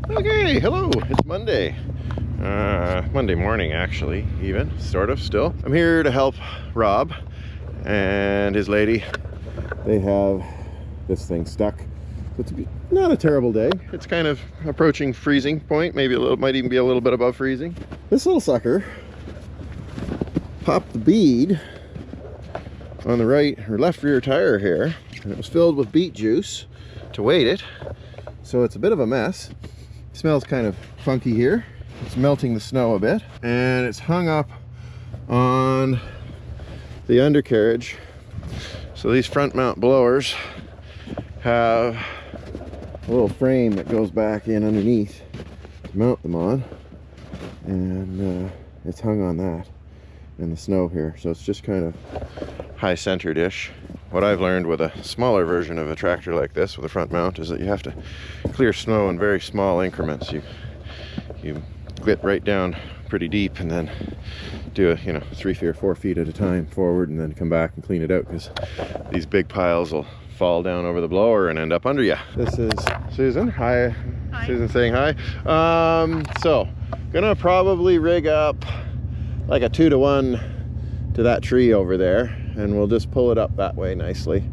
Okay, hello, it's Monday. Monday morning actually, even, sort of, still. I'm here to help Rob and his lady. They have this thing stuck. So it's not a terrible day. It's kind of approaching freezing point, maybe a little, might even be a little bit above freezing. This little sucker popped the bead on the right or left rear tire here, and it was filled with beet juice to weight it. So it's a bit of a mess. It smells kind of funky here. It's melting the snow a bit, and it's hung up on the undercarriage. So these front mount blowers have a little frame that goes back in underneath to mount them on, and it's hung on that in the snow here. So it's just kind of high centered-ish. What I've learned with a smaller version of a tractor like this with a front mount is that you have to clear snow in very small increments. You get right down pretty deep and then do a 3 feet or 4 feet at a time forward, and then come back and clean it out, because these big piles will fall down over the blower and end up under you. This is Susan. Hi. Susan saying hi. So gonna probably rig up like a 2-to-1 to that tree over there, and we'll just pull it up that way nicely.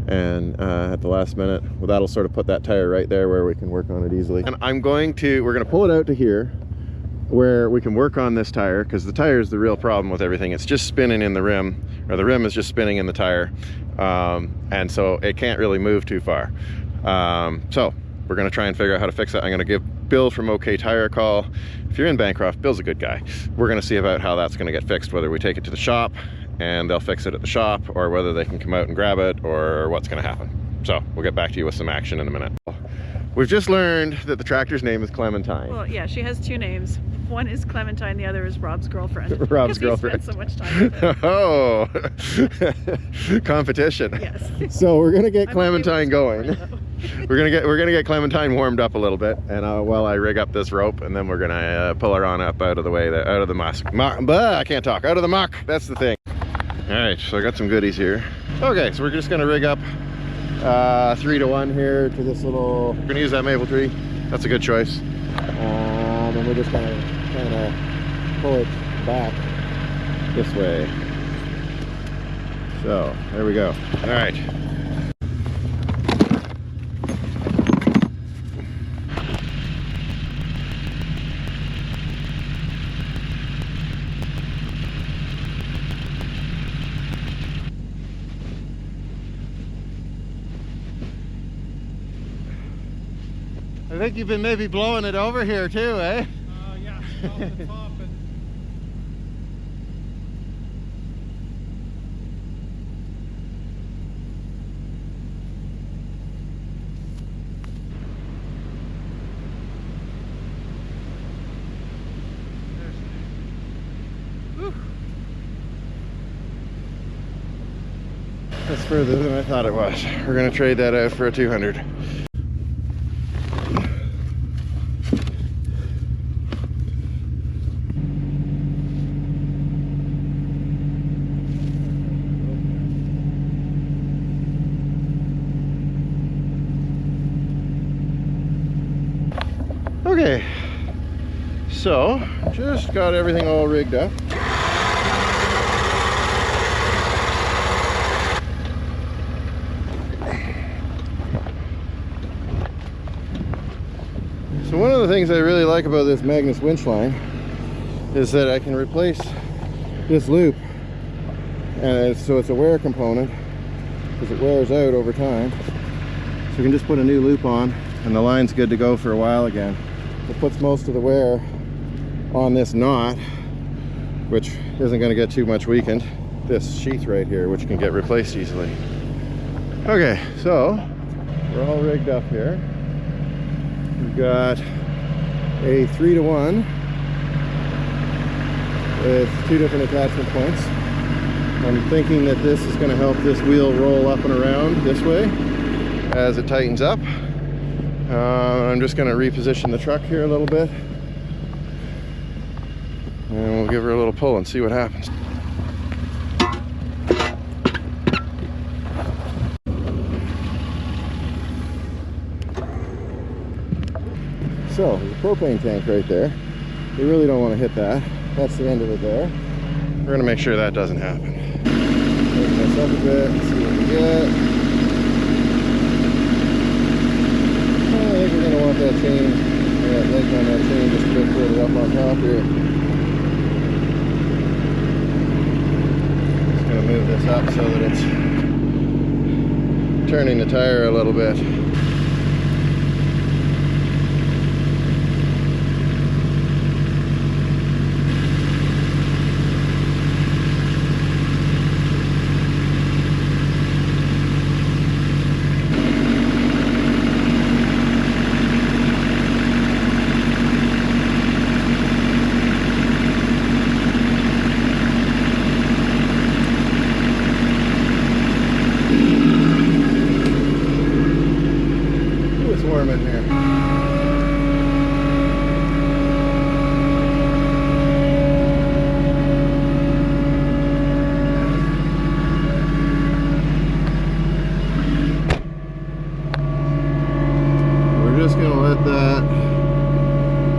And at the last minute, well, that'll sort of put that tire right there where we can work on it easily. And we're gonna pull it out to here where we can work on this tire, because the tire is the real problem with everything. It's just spinning in the rim, or the rim is just spinning in the tire, and so it can't really move too far. So we're gonna try and figure out how to fix it. I'm gonna give Bill from OK Tire a call. If you're in Bancroft, Bill's a good guy. We're gonna see about how that's gonna get fixed, whether we take it to the shop and they'll fix it at the shop, or whether they can come out and grab it, or what's gonna happen. So we'll get back to you with some action in a minute. We've just learned that the tractor's name is Clementine. Well, yeah, she has 2 names. One is Clementine, the other is Rob's girlfriend. Rob's girlfriend. Spent so much time with it. Oh, competition. Yes. So we're gonna get Clementine going. Girlfriend, we're gonna get Clementine warmed up a little bit, and while I rig up this rope, and then we're gonna pull her on up out of the way, out of the muck. I can't talk. Out of the muck. That's the thing. All right, so I got some goodies here. Okay, so we're just gonna rig up 3-to-1 here to this little. We're gonna use that maple tree. That's a good choice. And we're just gonna kind of pull it back this way. So there we go. All right. I think you've been maybe blowing it over here too, eh? Yeah, off the top and... That's further than I thought it was. We're gonna trade that out for a 200. Okay, so just got everything all rigged up. So one of the things I really like about this Magnus winch line is that I can replace this loop, and so it's a wear component because it wears out over time. So you can just put a new loop on and the line's good to go for a while again. It puts most of the wear on this knot, which isn't going to get too much weakened. This sheath right here, which can get replaced easily. Okay, so we're all rigged up here. We've got a 3-to-1 with 2 different attachment points. I'm thinking that this is going to help this wheel roll up and around this way as it tightens up. I'm just going to reposition the truck here a little bit, and we'll give her a little pull and see what happens. So there's a propane tank right there. We really don't want to hit that. That's the end of it there. We're going to make sure that doesn't happen. Open this up a bit and see what we get. I think we're going to want that chain, that link on that chain just a bit further up on top here. Just going to move this up so that it's turning the tire a little bit. Warm in here. We're just going to let that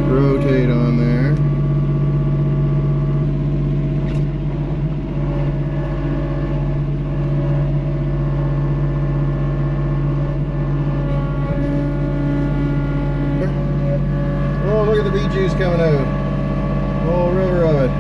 rotate on there. Look at the beet juice coming out. Whole river of it.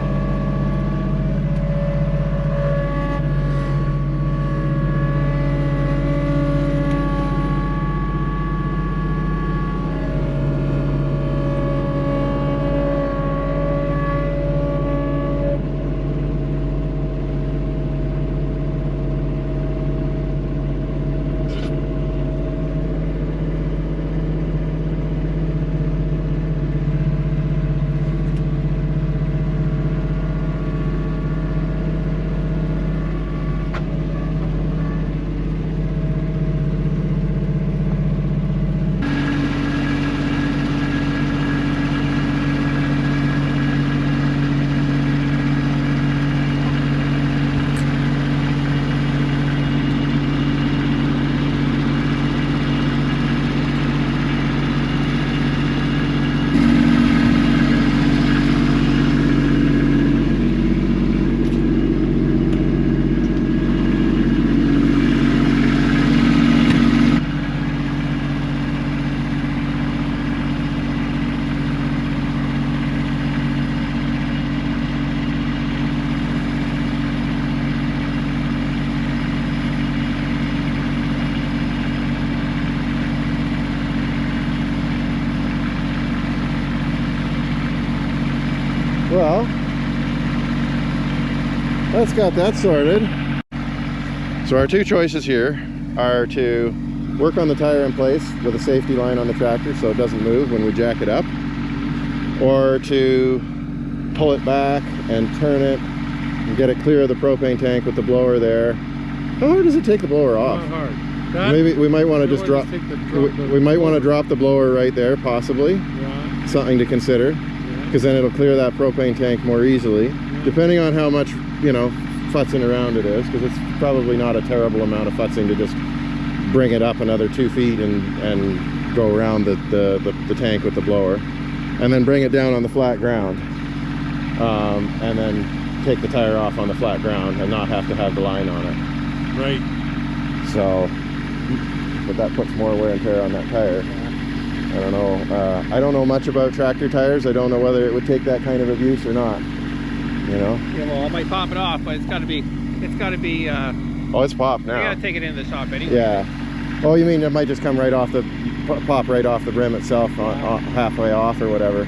Well, that's got that sorted. So our two choices here are to work on the tire in place with a safety line on the tractor so it doesn't move when we jack it up, or to pull it back and turn it and get it clear of the propane tank with the blower there. How hard does it take the blower off? Not hard. Maybe we might want to just drop. We might want to drop the blower right there, possibly. Yeah. Something to consider, because then it'll clear that propane tank more easily, depending on how much, you know, futzing around it is, because it's probably not a terrible amount of futzing to just bring it up another 2 feet and go around the tank with the blower, and then bring it down on the flat ground, and then take the tire off on the flat ground and not have to have the line on it. Right. So, but that puts more wear and tear on that tire. I don't know. I don't know much about tractor tires. I don't know whether it would take that kind of abuse or not. You know? Yeah, well, I might pop it off, but it's got to be. Oh, it's popped now. You got to take it into the shop anyway. Yeah. Oh, you mean it might just come right off the pop right off the brim itself, halfway off or whatever.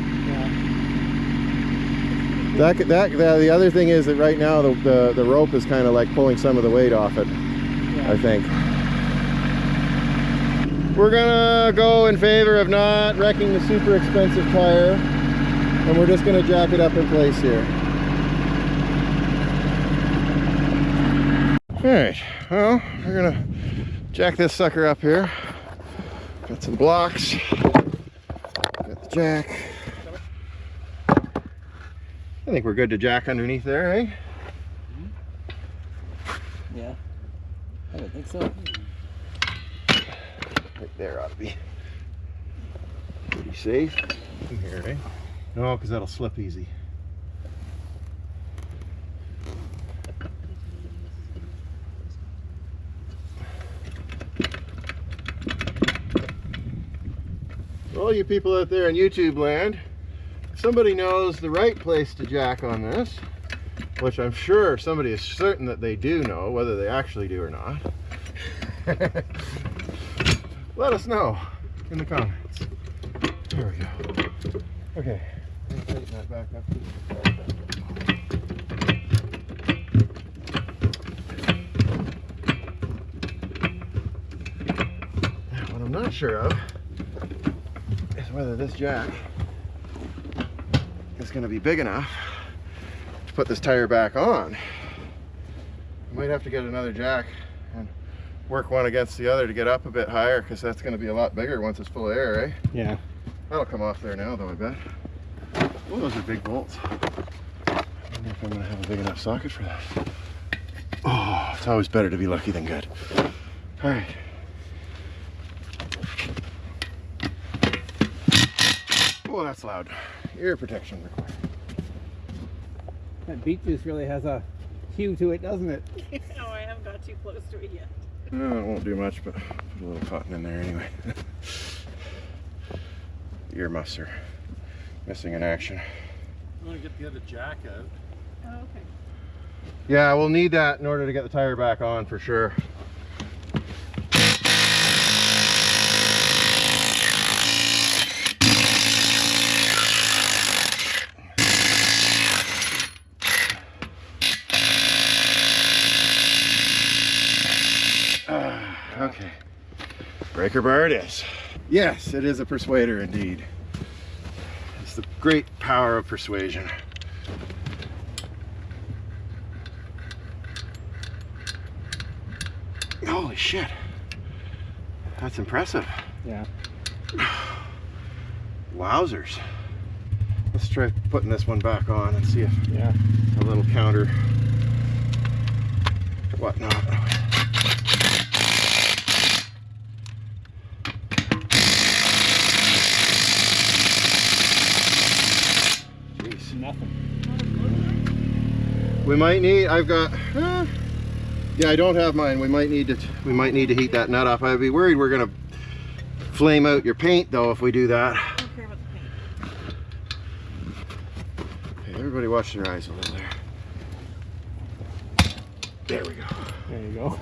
Yeah. The other thing is that right now the rope is kind of like pulling some of the weight off it. Yeah. I think. We're gonna go in favor of not wrecking the super expensive tire, and we're just gonna jack it up in place here. Alright, well, we're gonna jack this sucker up here. Got some blocks, got the jack. I think we're good to jack underneath there, eh? Yeah. I don't think so. Right there ought to be pretty safe. in here, eh? No, because that'll slip easy. All you people out there in YouTube land, if somebody knows the right place to jack on this, which I'm sure somebody is certain that they do know, whether they actually do or not, let us know in the comments. There we go. Okay, I'm gonna tighten that back up. Now, what I'm not sure of is whether this jack is going to be big enough to put this tire back on. I might have to get another jack and work one against the other to get up a bit higher, because that's going to be a lot bigger once it's full of air, eh? Yeah. That'll come off there now though, I bet. Oh, those are big bolts. I wonder if I'm going to have a big enough socket for that. Oh, it's always better to be lucky than good. All right. Oh, that's loud. Ear protection required. That beet juice really has a hue to it, doesn't it? No, I haven't got too close to it yet. No, it won't do much, but put a little cotton in there anyway. Ear muffs are missing in action. I'm gonna get the other jack out. Oh, okay. Yeah, we'll need that in order to get the tire back on for sure. Okay, breaker bar it is. Yes, it is a persuader indeed. It's the great power of persuasion. Holy shit, that's impressive. Yeah. Wowzers. Let's try putting this one back on and see if Yeah. a little counter whatnot. Jeez. Nothing. We might need, I've got, yeah, I don't have mine. We might need to heat that nut up. I'd be worried we're gonna flame out your paint though if we do that. I don't care about the paint. Okay, everybody watch their eyes a little there. There we go. There you go.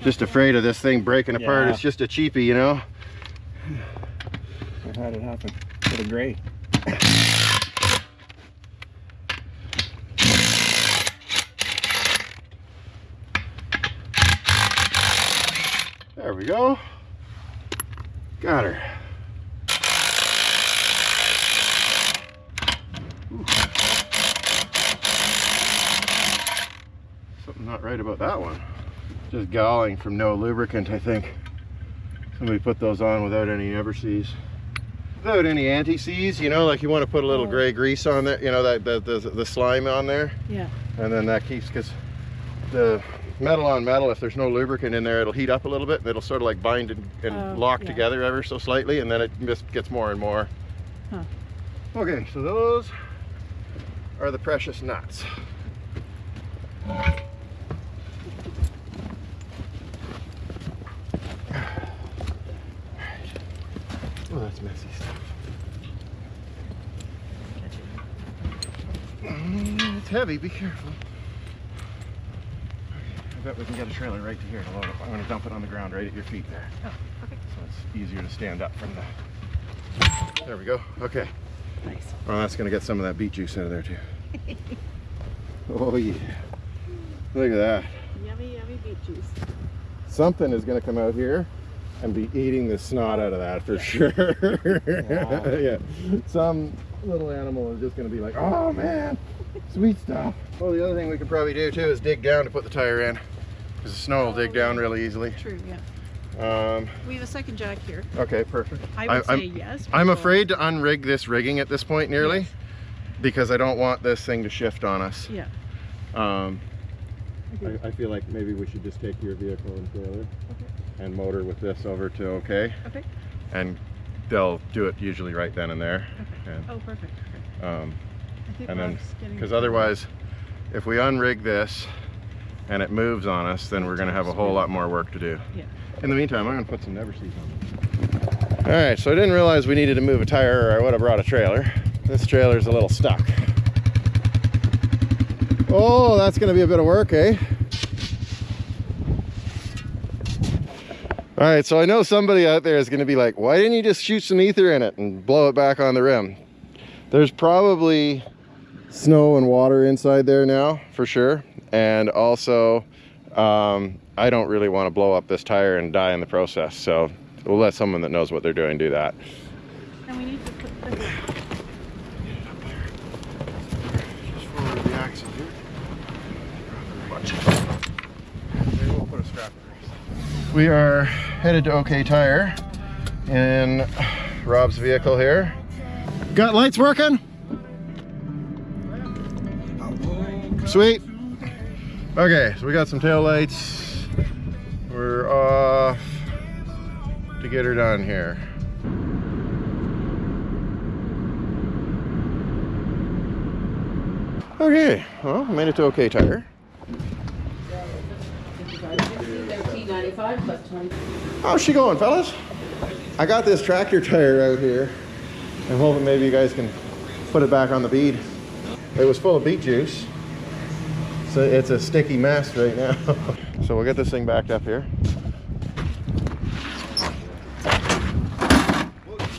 Just afraid of this thing breaking apart. Yeah. It's just a cheapie, you know. I had it happen. What a gray. There we go. Got her. Ooh. Something not right about that one. Just galling from no lubricant, I think. Somebody put those on without any ever-sees. Without any anti-seize, you know, like you want to put a little gray grease on there, you know, that the slime on there. Yeah. And then that keeps, because the metal on metal, if there's no lubricant in there, it'll heat up a little bit and it'll sort of like bind and lock yeah. together ever so slightly, and then it just gets more and more. Huh. Okay, so those are the precious nuts. Oh, that's messy stuff. It's heavy, be careful. I bet we can get a trailer right to here to load it. I'm going to dump it on the ground right at your feet there. Oh, perfect. So it's easier to stand up from the... There we go. Okay. Nice. Well, that's going to get some of that beet juice out of there too. Oh yeah. Look at that. Yummy, yummy beet juice. Something is going to come out here and be eating the snot out of that for sure. Wow. Yeah. Some little animal is just going to be like, oh man, sweet stuff. Well, the other thing we could probably do too is dig down to put the tire in, because the snow will dig down really easily. True, yeah. We have a second jack here. Okay, perfect. I would say yes. I'm afraid to unrig this rigging at this point nearly, Yes. because I don't want this thing to shift on us. Yeah. I feel like maybe we should just take your vehicle and trailer and motor with this over to okay, Okay. and they'll do it usually right then and there. Okay. And, Oh, perfect. Okay. um, I think and then, Rob's getting because otherwise, if we unrig this and it moves on us, then we're going to have a whole lot more work to do. Yeah. In the meantime, I'm going to put some never seats on. All right, so I didn't realize we needed to move a tire, or I would have brought a trailer. This trailer's a little stuck. Oh, that's going to be a bit of work, eh? All right, so I know somebody out there is going to be like, why didn't you just shoot some ether in it and blow it back on the rim? There's probably snow and water inside there now, for sure. And also, I don't really want to blow up this tire and die in the process. So we'll let someone that knows what they're doing do that. And we need to put this. Just forward the axle here. Maybe we'll put a strap across. We are headed to OK Tire in Rob's vehicle here. Got lights working? Sweet. Okay, so we got some tail lights. We're off to get her done here. Okay, well, made it to OK Tire. $13.95 plus 20. How's she going, fellas? I got this tractor tire out here. I'm hoping maybe you guys can put it back on the bead. It was full of beet juice, so it's a sticky mess right now. So we'll get this thing backed up here.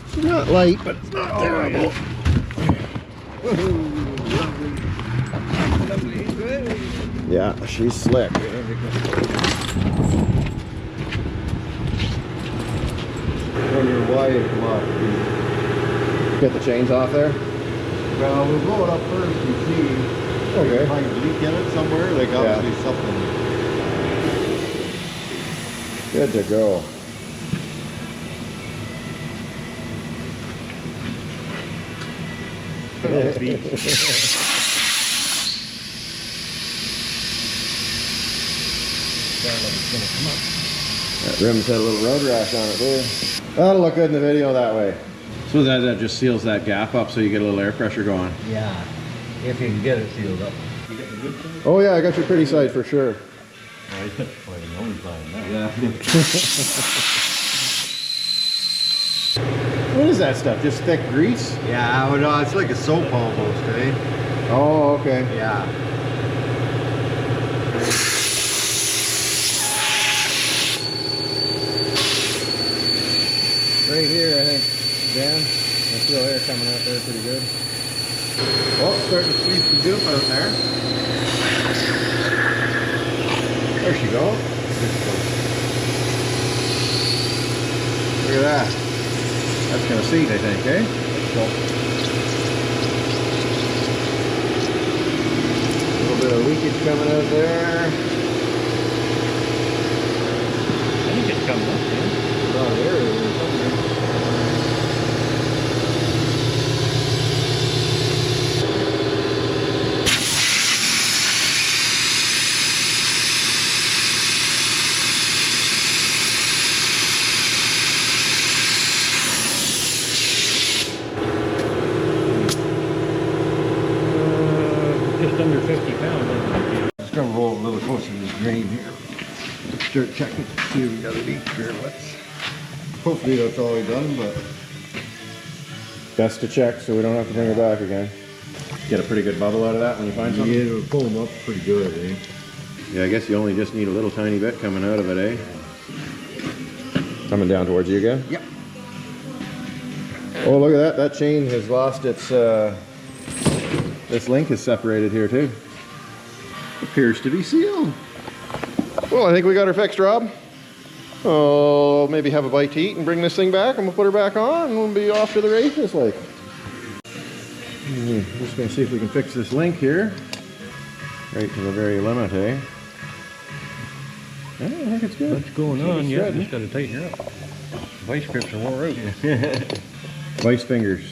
It's not light, but it's not terrible. Yeah, she's slick. Wonder why it come off. Get the chains off there. Well, we'll blow it up first and see. Okay. Find a leak in it somewhere, like obviously something. Good to go. That rim's had a little road rash on it too. That'll look good in the video that way. So that just seals that gap up so you get a little air pressure going. Yeah, if you can get it sealed up. Oh yeah, I got your pretty side for sure. Yeah. What is that stuff? Just thick grease? Yeah, well, it's like a soap almost, eh? Oh, okay. Yeah. Right here, I think, Dan. I feel air coming out there pretty good. Oh, starting to squeeze some goop out there. There she goes. Look at that. That's gonna seat, I think, eh? A little bit of leakage coming out there. I think it's coming up, man. Oh, there it is. Just under 50 pounds. Just gonna roll a little closer to the drain here. Start checking, see if we got a leak here. Hopefully that's all we done, but Best to check so we don't have to bring it back again. Get a pretty good bubble out of that when you find something? yeah, it'll pull them up pretty good, eh? Yeah, I guess you only just need a little tiny bit coming out of it, eh? Coming down towards you again? Yep. Oh, look at that. That chain has lost its, this link is separated here too. Appears to be sealed. Well, I think we got her fixed, Rob. Oh, maybe have a bite to eat and bring this thing back and we'll put her back on and we'll be off to the races like. Just gonna see if we can fix this link here. Right to the very limit, eh? Yeah, I think it's good. What's going Keep on? it Yeah, steady. just gotta tighten her up. Vice grips are wore out. Vice fingers.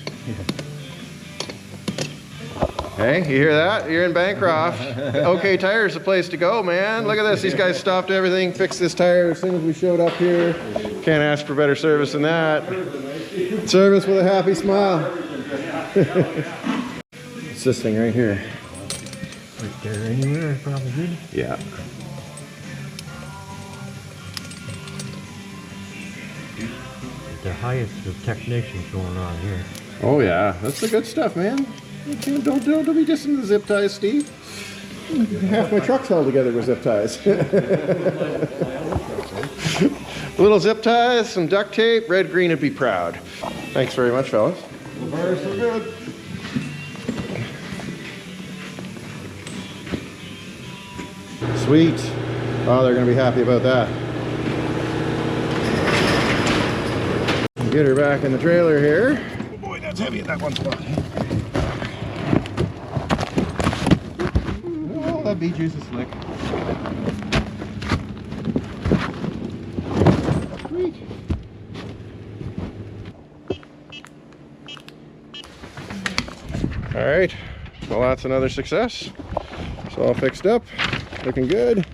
Hey, you hear that? You're in Bancroft. OK Tire's the place to go, man. Look at this. These guys stopped everything, fixed this tire as soon as we showed up here. Can't ask for better service than that. Service with a happy smile. It's this thing right here. Right there anywhere, probably. Yeah. The highest of technicians going on here. Oh yeah, that's the good stuff, man. You can't, don't be dissing the zip ties, Steve. Half my truck's held together with zip ties. Little zip ties, some duct tape, red, green, and be proud. Thanks very much, fellas. The fire's so good. Sweet. Oh, they're gonna be happy about that. Get her back in the trailer here. Oh boy, that's heavy in that one spot. Oh, that bead juice is slick. Sweet. All right, well that's another success. It's all fixed up, looking good.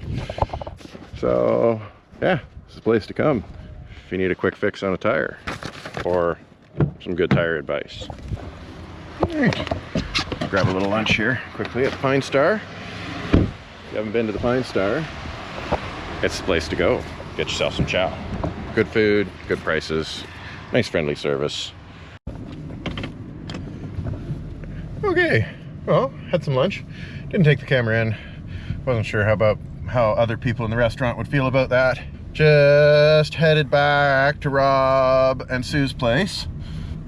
So yeah, it's the place to come if you need a quick fix on a tire or some good tire advice. All right, grab a little lunch here quickly at Pine Star. If you haven't been to the Pine Star, it's the place to go. Get yourself some chow. Good food, good prices, nice friendly service. Okay, well, had some lunch. Didn't take the camera in. Wasn't sure how other people in the restaurant would feel about that. Just headed back to Rob and Sue's place.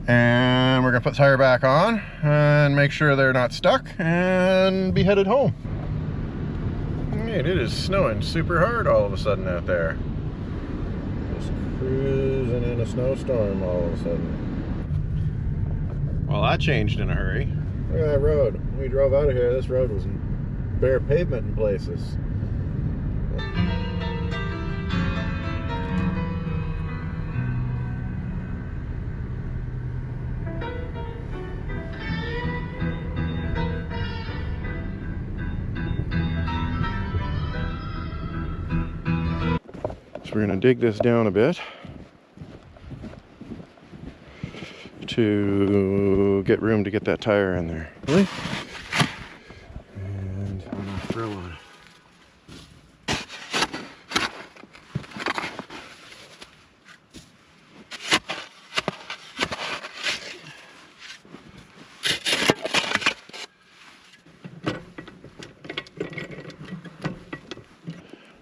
And we're gonna put the tire back on and make sure they're not stuck and be headed home. It is snowing super hard all of a sudden out there. Just cruising in a snowstorm all of a sudden. Well, that changed in a hurry. Look at that road. When we drove out of here, this road was bare pavement in places. So we're going to dig this down a bit to get room to get that tire in there. Really? And I'm going to throw on it.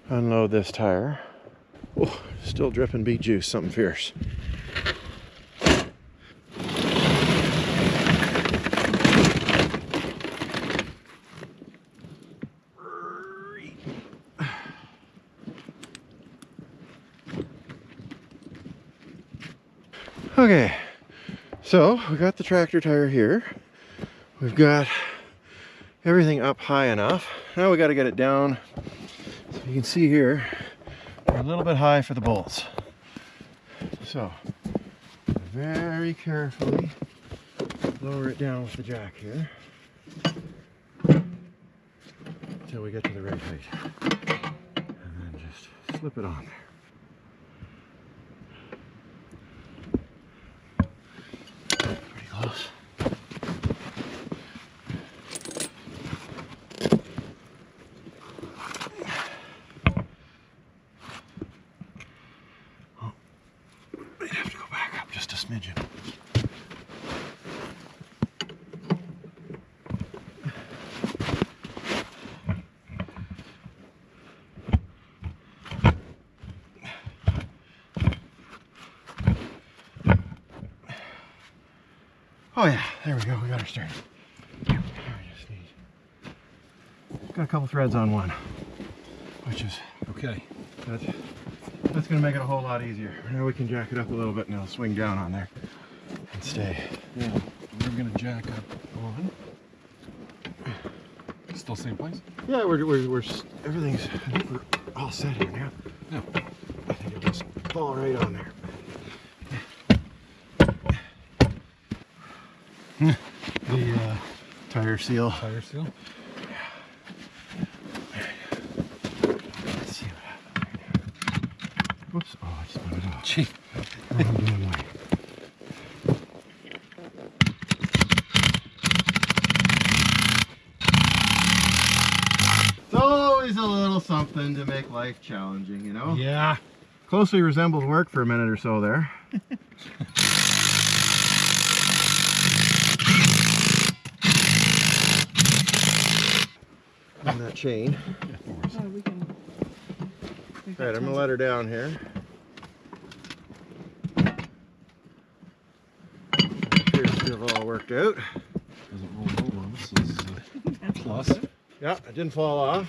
Unload this tire. Oh, still dripping beet juice, something fierce. Okay, so we got the tractor tire here. We've got everything up high enough. Now we got to get it down. So you can see here, we're a little bit high for the bolts. So, very carefully lower it down with the jack here until we get to the right height. And then just slip it on there. Pretty close. Smidgen. Oh yeah, there we go, we got her started. We just need, got a couple threads on one, which is okay. That's going to make it a whole lot easier. Now we can jack it up a little bit and it'll swing down on there and stay. Yeah, we're going to jack up on. Still same place? Yeah, we're everything's, I think we're all set here now. No. I think it'll just fall right on there. The tire seal. Tire seal? Let's see what happens right now. Whoops, oh, I just put it off. Gee. Wrong damn way. Always a little something to make life challenging, you know? Yeah. Closely resembles work for a minute or so there. On that chain. Oh, we can. Alright, I'm gonna let her down here. Appears to have all worked out. Doesn't roll over. This is a plus. Yeah, it didn't fall off.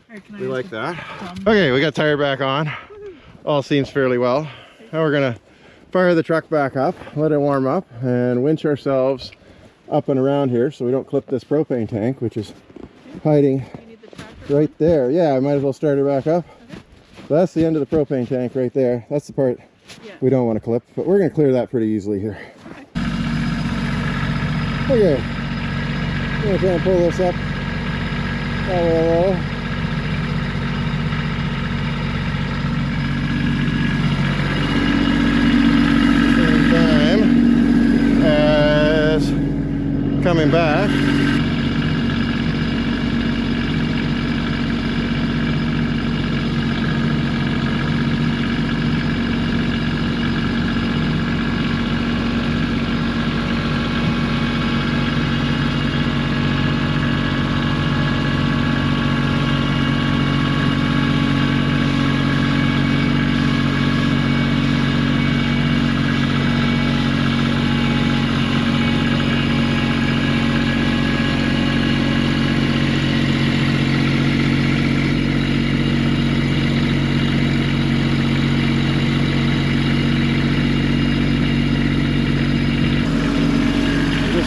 Alright, can I We use like the that. thumb? Okay, we got tire back on. All seems fairly well. Now we're gonna fire the truck back up, let it warm up, and winch ourselves up and around here so we don't clip this propane tank, which is hiding You need the tractor? right there. Yeah, I might as well start it back up. Okay. So that's the end of the propane tank right there. That's the part Yeah. we don't want to clip, but we're gonna clear that pretty easily here. Okay, I'm gonna try and pull this up that way a little. Same time as coming back.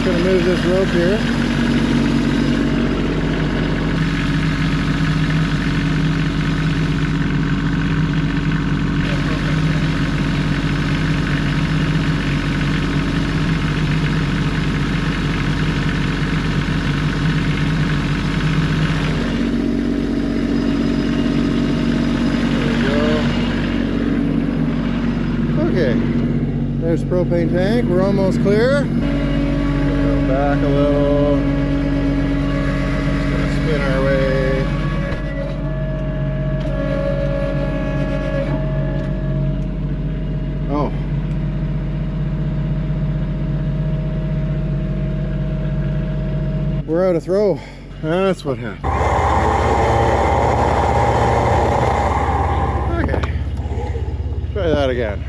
Going to move this rope here. There we go. Okay, there's the propane tank. We're almost clear. Back a little. Just gonna spin our way. Oh. We're out of throw. That's what happened. Okay. Try that again.